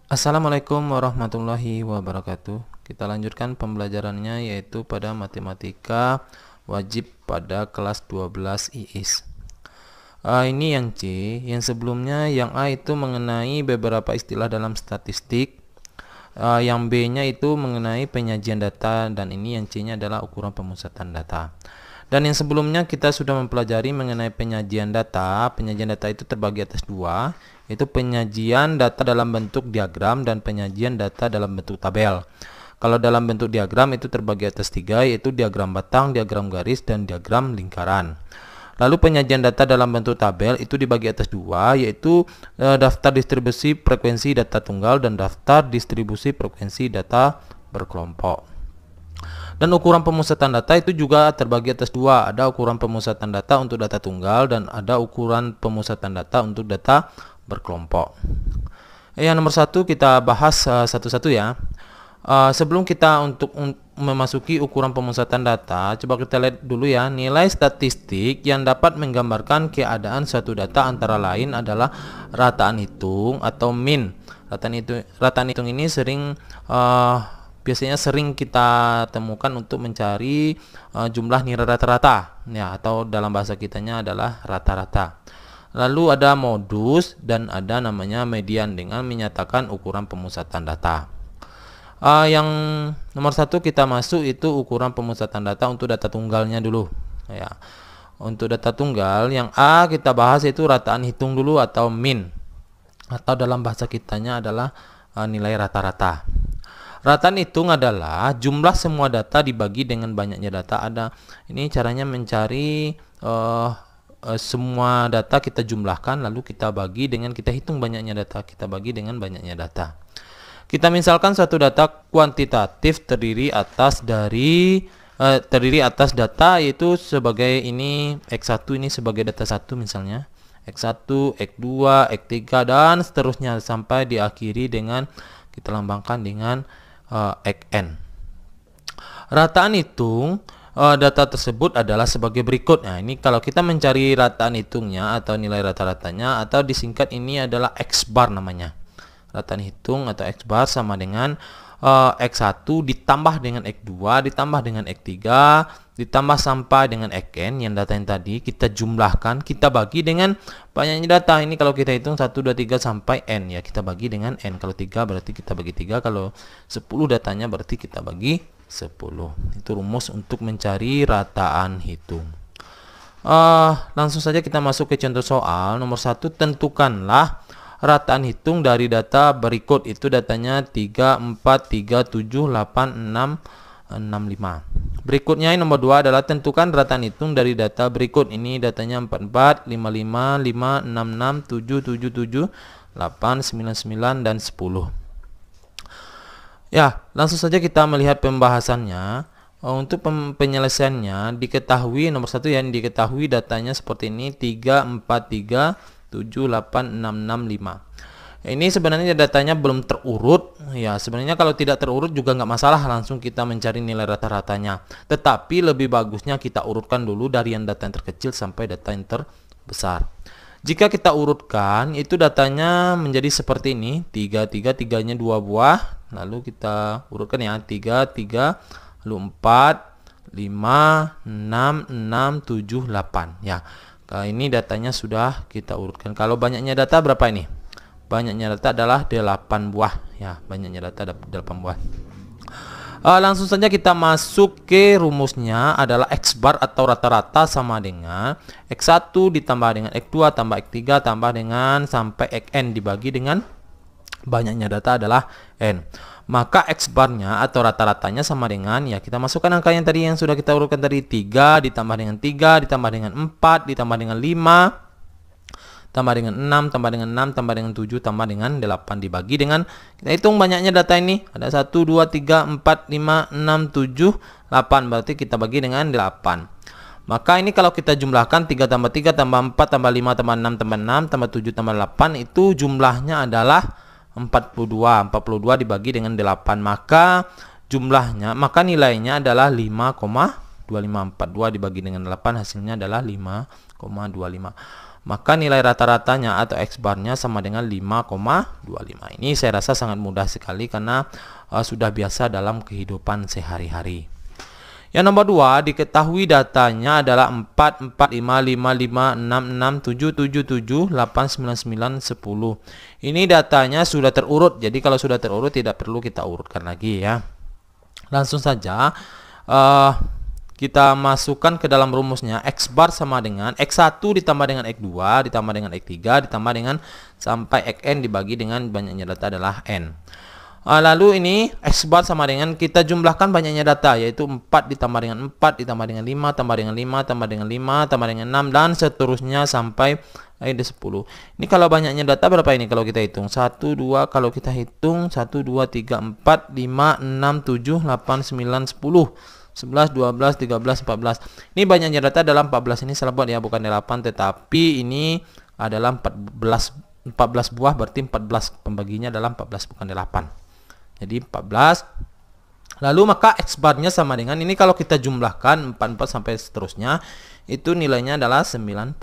Assalamualaikum warahmatullahi wabarakatuh. Kita lanjutkan pembelajarannya yaitu pada matematika wajib pada kelas 12 IIS. Ini yang C, yang sebelumnya yang A itu mengenai beberapa istilah dalam statistik. Yang B-nya itu mengenai penyajian data, dan ini yang C-nya adalah ukuran pemusatan data. Dan yang sebelumnya kita sudah mempelajari mengenai penyajian data. Penyajian data itu terbagi atas dua, yaitu penyajian data dalam bentuk diagram dan penyajian data dalam bentuk tabel. Kalau dalam bentuk diagram itu terbagi atas tiga, yaitu diagram batang, diagram garis, dan diagram lingkaran. Lalu penyajian data dalam bentuk tabel itu dibagi atas dua, yaitu daftar distribusi frekuensi data tunggal dan daftar distribusi frekuensi data berkelompok. Dan ukuran pemusatan data itu juga terbagi atas dua. Ada ukuran pemusatan data untuk data tunggal dan ada ukuran pemusatan data untuk data berkelompok. Yang nomor satu kita bahas satu-satu ya. Sebelum kita untuk memasuki ukuran pemusatan data, coba kita lihat dulu ya. Nilai statistik yang dapat menggambarkan keadaan suatu data antara lain adalah rataan hitung atau min. Rataan hitung ini biasanya sering kita temukan untuk mencari jumlah nilai rata-rata ya, atau dalam bahasa kitanya adalah rata-rata. Lalu ada modus dan ada namanya median dengan menyatakan ukuran pemusatan data. Yang nomor satu kita masuk itu ukuran pemusatan data untuk data tunggalnya dulu ya. Untuk data tunggal yang A kita bahas itu rataan hitung dulu atau min, atau dalam bahasa kitanya adalah nilai rata-rata. Rataan hitung adalah jumlah semua data dibagi dengan banyaknya data. Ini caranya mencari semua data kita jumlahkan lalu kita bagi dengan kita hitung banyaknya data, kita bagi dengan banyaknya data. Kita misalkan suatu data kuantitatif terdiri atas data yaitu sebagai ini X1 ini sebagai data 1 misalnya. X1, X2, X3 dan seterusnya sampai diakhiri dengan kita lambangkan dengan Xn. Rataan hitung data tersebut adalah sebagai berikut. Nah, ini kalau kita mencari rataan hitungnya atau nilai rata-ratanya atau disingkat ini adalah X bar namanya. Rataan hitung atau X bar sama dengan X1 ditambah dengan X2 ditambah dengan X3 ditambah sampai dengan Xn, yang data yang tadi kita jumlahkan, kita bagi dengan banyaknya data. Ini kalau kita hitung 1, 2, 3 sampai N ya, kita bagi dengan N. Kalau 3 berarti kita bagi 3, kalau 10 datanya berarti kita bagi 10. Itu rumus untuk mencari rataan hitung. Langsung saja kita masuk ke contoh soal. Nomor 1, tentukanlah rataan hitung dari data berikut. Itu datanya 3, 4, 3, 7, 8, 6, 65. Berikutnya yang nomor 2 adalah tentukan rataan hitung dari data berikut. Ini datanya 44, 55, 5, 66, 7, 7, 7, 8, 9, 9 dan 10. Ya, langsung saja kita melihat pembahasannya. Untuk penyelesaiannya diketahui nomor 1 yang diketahui datanya seperti ini 3, 4, 3, 7, 8, 6, 6, 5. Ini sebenarnya datanya belum terurut ya. Sebenarnya kalau tidak terurut juga nggak masalah, langsung kita mencari nilai rata-ratanya. Tetapi lebih bagusnya kita urutkan dulu dari yang data yang terkecil sampai data yang terbesar. Jika kita urutkan itu datanya menjadi seperti ini 3, 3, 3-nya 2 buah. Lalu kita urutkan ya 3, 3, lalu 4, 5, 6, 6, 7, 8 ya. Ini datanya sudah kita urutkan. Kalau banyaknya data berapa ini? Banyaknya data adalah 8 buah ya, banyaknya data 8 buah. Langsung saja kita masuk ke rumusnya adalah X bar atau rata-rata sama dengan X1 ditambah dengan X2 tambah X3 tambah dengan sampai Xn dibagi dengan banyaknya data adalah N. Maka X barnya atau rata-ratanya sama dengan ya, kita masukkan angka yang tadi yang sudah kita urutkan tadi 3 ditambah dengan 3 ditambah dengan 4 ditambah dengan 5 tambah dengan 6 tambah dengan 6 tambah dengan 7 tambah dengan 8 dibagi dengan, kita hitung banyaknya data ini ada 1, 2, 3, 4, 5, 6, 7, 8, berarti kita bagi dengan 8. Maka ini kalau kita jumlahkan 3 tambah 3 tambah 4 tambah 5 tambah 6 tambah 6 tambah 7 tambah 8 itu jumlahnya adalah 42 dibagi dengan 8, maka nilainya adalah 5,25. 42 dibagi dengan 8 hasilnya adalah 5,25. maka nilai rata-ratanya atau X-bar-nya sama dengan 5,25. Ini saya rasa sangat mudah sekali karena sudah biasa dalam kehidupan sehari-hari. Yang nomor 2, diketahui datanya adalah 4, 4, 5, 5, 5, 6, 6, 7, 7, 7, 8, 9, 9, 10. Ini datanya sudah terurut, jadi kalau sudah terurut tidak perlu kita urutkan lagi ya. Langsung saja kita masukkan ke dalam rumusnya. X bar sama dengan X1 ditambah dengan X2 ditambah dengan X3 ditambah dengan sampai Xn dibagi dengan banyaknya data adalah N. Lalu ini X bar sama dengan kita jumlahkan banyaknya data, yaitu 4 ditambah dengan 4 ditambah dengan 5 tambah dengan 5 tambah dengan 5 tambah dengan 6 dan seterusnya sampai ada 10. Ini kalau banyaknya data berapa ini kalau kita hitung? 1, 2, kalau kita hitung 1, 2, 3, 4, 5, 6, 7, 8, 9, 10. 11, 12, 13, 14. Ini banyaknya data dalam 14 ini salah buat ya, bukan 8, tetapi ini adalah 14 buah, berarti 14 pembaginya dalam 14 bukan 8. Jadi 14. Lalu maka X bar-nya sama dengan ini kalau kita jumlahkan 44 sampai seterusnya itu nilainya adalah 92.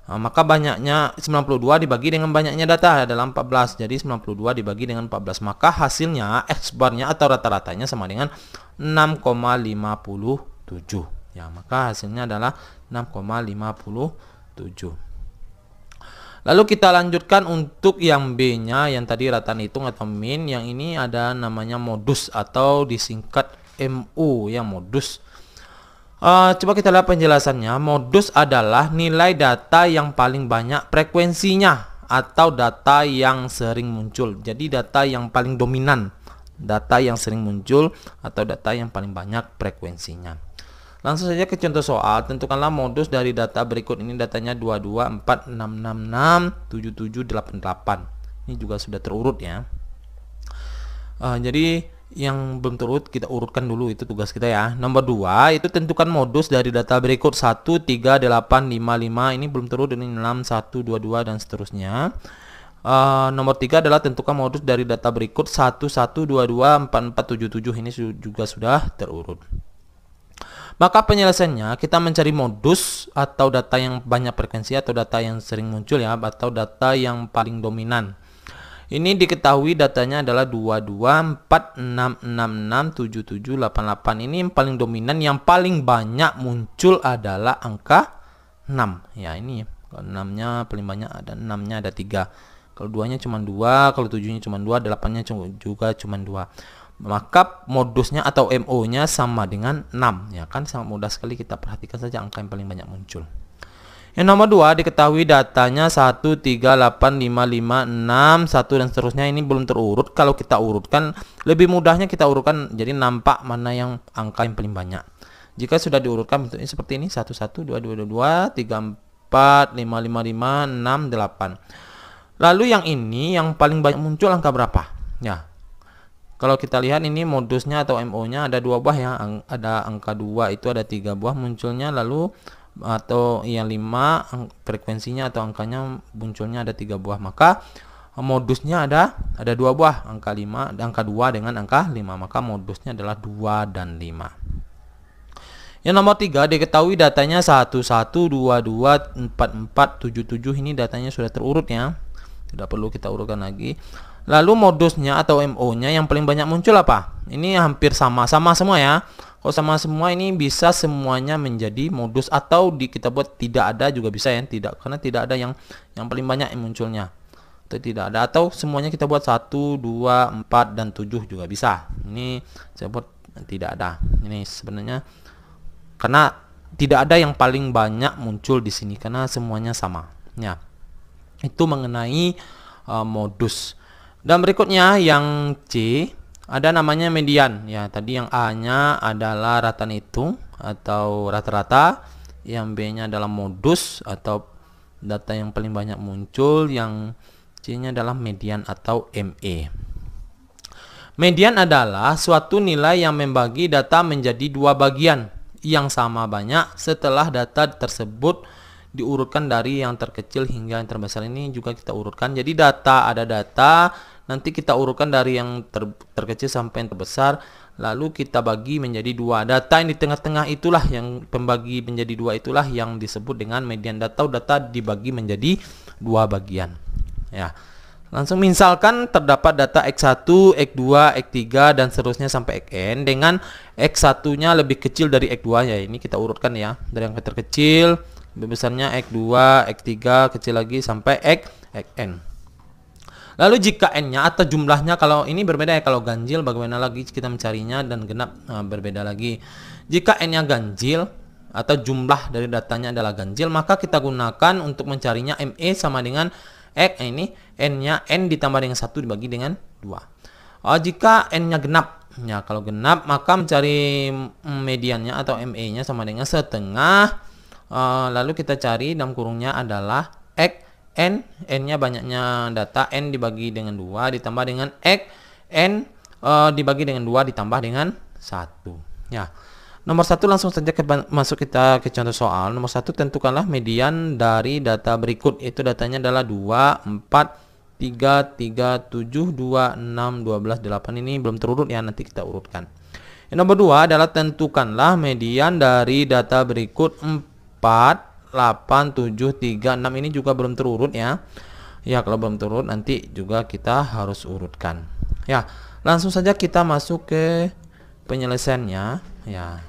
Maka banyaknya 92 dibagi dengan banyaknya data dalam 14. Jadi 92 dibagi dengan 14. Maka hasilnya X bar-nya atau rata-ratanya sama dengan 6,57. Ya, maka hasilnya adalah 6,57. Lalu kita lanjutkan untuk yang B-nya yang tadi rataan hitung atau min. Yang ini ada namanya modus atau disingkat MU ya, modus. Coba kita lihat penjelasannya. Modus adalah nilai data yang paling banyak frekuensinya atau data yang sering muncul. Jadi data yang paling dominan, data yang sering muncul atau data yang paling banyak frekuensinya. Langsung saja ke contoh soal. Tentukanlah modus dari data berikut. Ini datanya 22, 4, 6, 6, 6, 7, 7, 8, 8. Ini juga sudah terurut ya. Jadi yang belum terurut kita urutkan dulu, itu tugas kita ya. Nomor 2 itu tentukan modus dari data berikut 1, 3, 8, 5, 5. Ini belum terurut, ini 6, 1, 2, 2 dan seterusnya. Nomor 3 adalah tentukan modus dari data berikut 1, 1, 2, 2, 4, 4, 7, 7. Ini juga sudah terurut. Maka penyelesaiannya kita mencari modus atau data yang banyak frekuensi atau data yang sering muncul ya, atau data yang paling dominan. Ini diketahui datanya adalah 22, 4, 6, 6, 6, 7, 7, 8, 8. Ini yang paling dominan, yang paling banyak muncul adalah angka 6. Ya ini, kalau 6-nya paling banyak ada 6-nya ada 3. Kalau 2-nya cuma 2, kalau 7-nya cuma 2, 8-nya juga cuma 2. Maka modusnya atau MO-nya sama dengan 6. Ya kan sangat mudah sekali, kita perhatikan saja angka yang paling banyak muncul. Yang nomor 2 diketahui datanya 1, 3, 8, 5, 5, 6, 1 dan seterusnya. Ini belum terurut. Kalau kita urutkan lebih mudahnya kita urutkan jadi nampak mana yang angka yang paling banyak. Jika sudah diurutkan bentuknya seperti ini, 1, 1, 2, 2, 2, 3, 4, 5, 5, 5, 6, 8. Lalu yang ini yang paling banyak muncul angka berapa? Ya. Kalau kita lihat ini modusnya atau MO-nya ada 2 buah ya. Ada angka 2 itu ada 3 buah munculnya, lalu atau yang 5 frekuensinya atau angkanya munculnya ada 3 buah. Maka modusnya ada 2 buah, angka 5, angka 2 dengan angka 5. Maka modusnya adalah 2 dan 5. Yang nomor 3 diketahui datanya 1, 1, 2, 2, 4, 4, 7, 7. Ini datanya sudah terurut ya, tidak perlu kita urutkan lagi. Lalu modusnya atau MO-nya yang paling banyak muncul apa? Ini hampir sama semua ya. Kalau sama semua ini bisa semuanya menjadi modus, atau kita buat tidak ada juga bisa ya, tidak, karena tidak ada yang paling banyak yang munculnya. Atau tidak ada, atau semuanya kita buat 1, 2, 4 dan 7 juga bisa. Ini saya buat tidak ada. Ini sebenarnya karena tidak ada yang paling banyak muncul di sini karena semuanya sama. Ya. Itu mengenai modus. Dan berikutnya yang C ada namanya median. Ya, tadi yang A-nya adalah rataan hitung atau rata-rata, yang B-nya adalah modus atau data yang paling banyak muncul, yang C-nya adalah median atau ME. Median adalah suatu nilai yang membagi data menjadi 2 bagian yang sama banyak setelah data tersebut diurutkan dari yang terkecil hingga yang terbesar. Ini juga kita urutkan. Jadi ada data, nanti kita urutkan dari yang terkecil sampai yang terbesar. lalu kita bagi menjadi 2. Data yang di tengah-tengah itulah yang pembagi menjadi 2 itulah yang disebut dengan median data. Data dibagi menjadi 2 bagian. Ya. Langsung misalkan terdapat data X1, X2, X3 dan seterusnya sampai Xn dengan X1-nya lebih kecil dari X2 ya. Ini kita urutkan ya. Dari yang terkecil, lebih besarnya X2, X3, kecil lagi sampai Xn. Lalu jika n-nya atau jumlahnya, kalau ini berbeda ya, kalau ganjil bagaimana lagi kita mencarinya, dan genap berbeda lagi. Jika n-nya ganjil atau jumlah dari datanya adalah ganjil, maka kita gunakan untuk mencarinya ME sama dengan X. Ini n-nya n ditambah dengan 1 dibagi dengan 2. Jika n-nya genap, ya kalau genap maka mencari mediannya atau ME-nya sama dengan setengah. Lalu kita cari dalam kurungnya adalah X n-nya banyaknya data, n dibagi dengan 2 ditambah dengan X n dibagi dengan 2 ditambah dengan 1. Ya. Nomor 1 langsung saja masuk kita ke contoh soal. Nomor 1, tentukanlah median dari data berikut. Itu datanya adalah 2, 4, 3, 3, 7, 2, 6, 12, 8. Ini belum terurut ya, nanti kita urutkan. Yang nomor 2 adalah tentukanlah median dari data berikut. 4, 8, 7, 3, 6. Ini juga belum terurut ya. Ya, kalau belum terurut nanti juga kita harus urutkan. Ya, langsung saja kita masuk ke penyelesaiannya ya.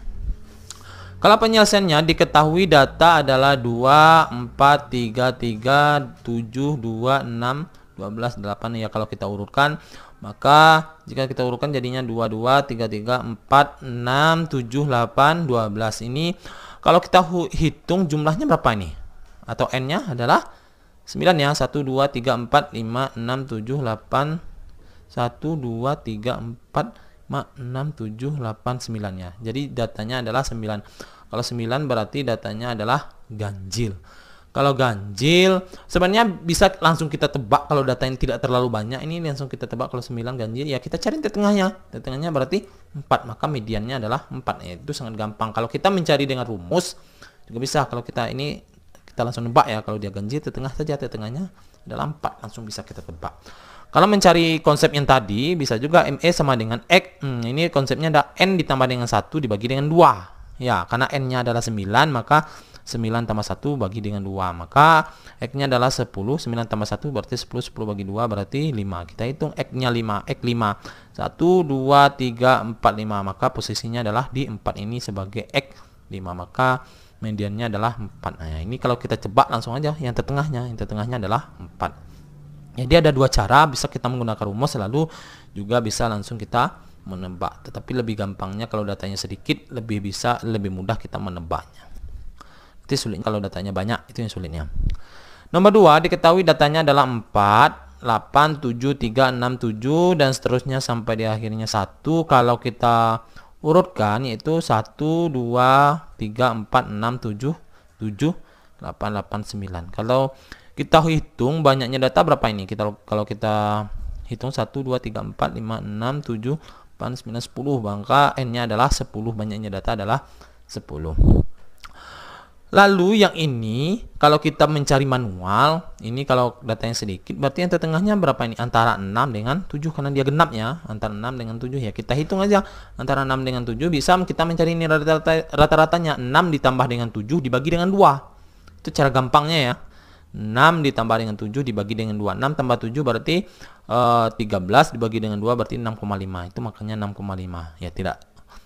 Kalau penyelesaiannya diketahui data adalah 2, 4, 3, 3, 7, 2, 6, 12, 8 ya. Kalau kita urutkan, maka jika kita urutkan jadinya 2, 2, 3, 3, 4, 6, 7, 8, 12. Ini kalau kita hitung jumlahnya berapa ini? Atau n-nya adalah 9 ya. 1, 2, 3, 4, 5, 6, 7, 8. 1, 2, 3, 4, 5, 6, 7, 8, 9 ya. Jadi datanya adalah 9. Kalau 9 berarti datanya adalah ganjil. Kalau ganjil sebenarnya bisa langsung kita tebak kalau data yang tidak terlalu banyak. Ini langsung kita tebak kalau 9 ganjil ya, kita cari titik tengahnya. Titik tengahnya berarti 4, maka mediannya adalah 4 ya. Itu sangat gampang. Kalau kita mencari dengan rumus juga bisa. Kalau kita ini kita langsung nebak ya, kalau dia ganjil titik tengah saja, titik tengahnya adalah 4, langsung bisa kita tebak. Kalau mencari konsep yang tadi bisa juga ME sama dengan X. Ini konsepnya ada n ditambah dengan 1 dibagi dengan 2. Ya, karena n-nya adalah 9, maka 9 tambah 1 bagi dengan 2. Maka X-nya adalah 10. 9 tambah 1 berarti 10. 10 bagi 2 berarti 5. Kita hitung X-nya 5. X 5. 1, 2, 3, 4, 5. Maka posisinya adalah di 4 ini sebagai X 5. Maka mediannya adalah 4. Nah, ini kalau kita coba langsung aja yang tertengahnya. Yang tertengahnya adalah 4. Jadi ada 2 cara. Bisa kita menggunakan rumus, lalu juga bisa langsung kita menebak. Tetapi lebih gampangnya kalau datanya sedikit, lebih mudah kita menebaknya. Itu sulit kalau datanya banyak, itu yang sulitnya. Nomor 2, diketahui datanya adalah 4, 8, 7, 3, 6, 7 dan seterusnya sampai di akhirnya 1. Kalau kita urutkan yaitu 1, 2, 3, 4, 6, 7, 7, 8, 8, 9. Kalau kita hitung banyaknya data berapa ini? Kalau kita hitung 1, 2, 3, 4, 5, 6, 7, 8, 9, 10. Maka n-nya adalah 10. Banyaknya data adalah 10. Lalu yang ini kalau kita mencari manual, ini kalau datanya sedikit berarti yang tertengahnya berapa ini? Antara 6 dengan 7 karena dia genap ya. Antara 6 dengan 7 ya. Kita hitung aja antara 6 dengan 7, bisa kita mencari ini rata-ratanya. 6 ditambah dengan 7 dibagi dengan 2. Itu cara gampangnya ya. 6 ditambah dengan 7 dibagi dengan 2. 6 tambah 7 berarti 13 dibagi dengan 2 berarti 6,5. Itu makanya 6,5. Ya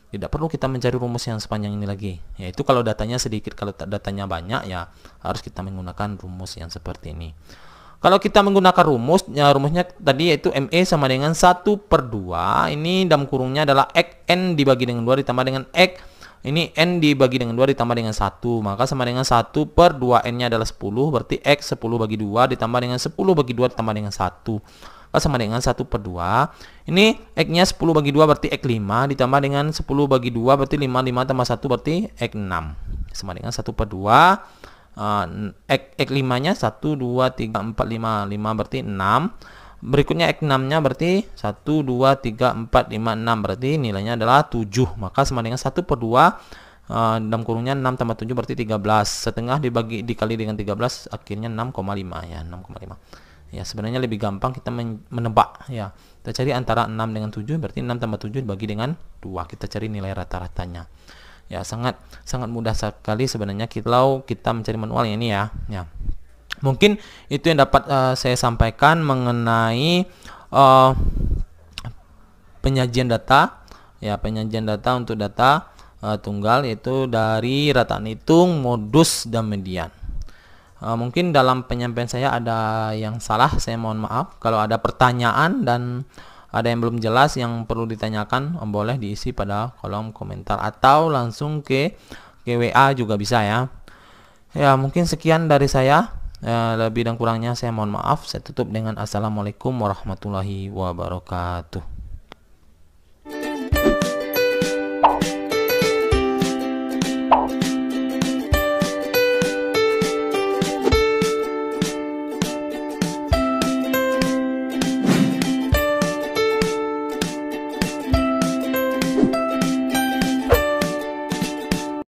tidak perlu kita mencari rumus yang sepanjang ini lagi. Yaitu kalau datanya sedikit, kalau datanya banyak ya harus kita menggunakan rumus yang seperti ini. Kalau kita menggunakan rumus, ya rumusnya tadi yaitu ME sama dengan 1/2. Ini dalam kurungnya adalah XN dibagi dengan 2 ditambah dengan X. Ini N dibagi dengan 2 ditambah dengan 1. Maka sama dengan 1/2. N-nya adalah 10. Berarti X 10 bagi 2 ditambah dengan 10 bagi 2 ditambah dengan 1. Sama dengan 1/2. Ini X-nya 10 bagi 2 berarti X 5 ditambah dengan 10 bagi 2 berarti 5. 5 tambah 1 berarti X 6. Sama dengan 1/2. X 5-nya 1, 2, 3, 4, 5. 5 berarti 6. Berikutnya X 6-nya berarti 1, 2, 3, 4, 5, 6. Berarti nilainya adalah 7. Maka sama dengan 1/2. Dalam kurungnya 6 tambah 7 berarti 13. Setengah dikali dengan 13 akhirnya 6,5 ya. 6,5. Ya, sebenarnya lebih gampang kita menebak ya. Kita cari antara 6 dengan 7, berarti 6 tambah 7 dibagi dengan 2. Kita cari nilai rata-ratanya. Ya, sangat mudah sekali sebenarnya kalau kita mencari manual ini ya. Ya. Mungkin itu yang dapat saya sampaikan mengenai penyajian data. Ya, penyajian data untuk data tunggal, yaitu dari rataan hitung, modus, dan median. Mungkin dalam penyampaian saya ada yang salah, saya mohon maaf. Kalau ada pertanyaan dan ada yang belum jelas yang perlu ditanyakan, boleh diisi pada kolom komentar atau langsung ke WA juga bisa ya. Ya, mungkin sekian dari saya. Lebih dan kurangnya saya mohon maaf. Saya tutup dengan assalamualaikum warahmatullahi wabarakatuh.